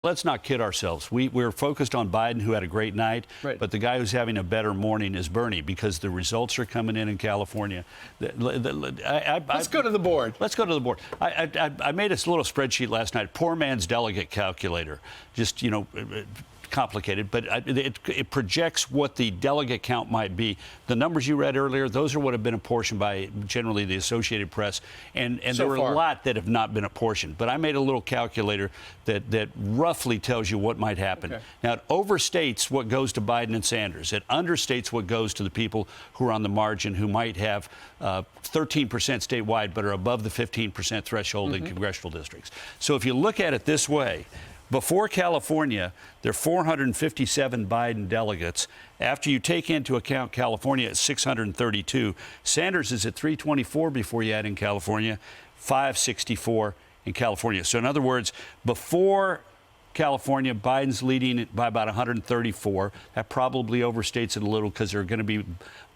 Let's not kid ourselves. We're focused on Biden, who had a great night, right. But the guy who's having a better morning is Bernie, because the results are coming in California. Let's go to the board. Let's go to the board. I made a little spreadsheet last night, poor man's delegate calculator. Just, complicated, but it projects what the delegate count might be. The numbers you read earlier, those are what have been apportioned by generally the Associated Press, and so there were far a lot that have not been apportioned. But I made a little calculator that roughly tells you what might happen. Okay. Now, it overstates what goes to Biden and Sanders. It understates what goes to the people who are on the margin, who might have 13% statewide but are above the 15% threshold in congressional districts. So if you look at it this way, before California, there are 457 Biden delegates. After you take into account California at 632, Sanders is at 324 before you add in California, 564 in California. So in other words, before California, Biden's leading it by about 134. That probably overstates it a little because there are going to be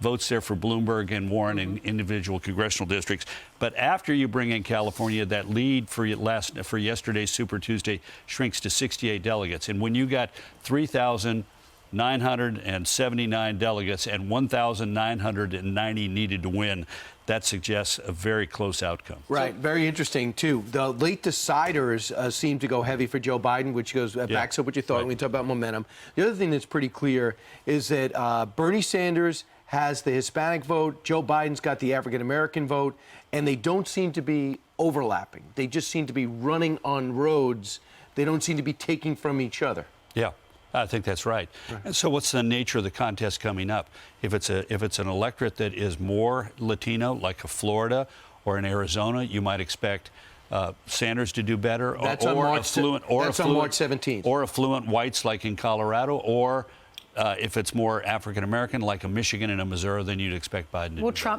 votes there for Bloomberg and Warren in individual congressional districts. But after you bring in California, that lead for yesterday's Super Tuesday shrinks to 68 delegates. And when you got 3,979 delegates and 1,990 needed to win, that suggests a very close outcome. Right. Very interesting, too. The late deciders seem to go heavy for Joe Biden, which goes backs up what you thought when we talk about momentum. The other thing that's pretty clear is that Bernie Sanders has the Hispanic vote, Joe Biden's got the African-American vote, and they don't seem to be overlapping. They just seem to be running on roads. They don't seem to be taking from each other. Yeah. I think that's right. And so what's the nature of the contest coming up? If it's an electorate that is more Latino, like a Florida or in Arizona, you might expect Sanders to do better, That's on March 17th. Or affluent whites like in Colorado, or if it's more African American like a Michigan and a Missouri, then you'd expect Biden to do better.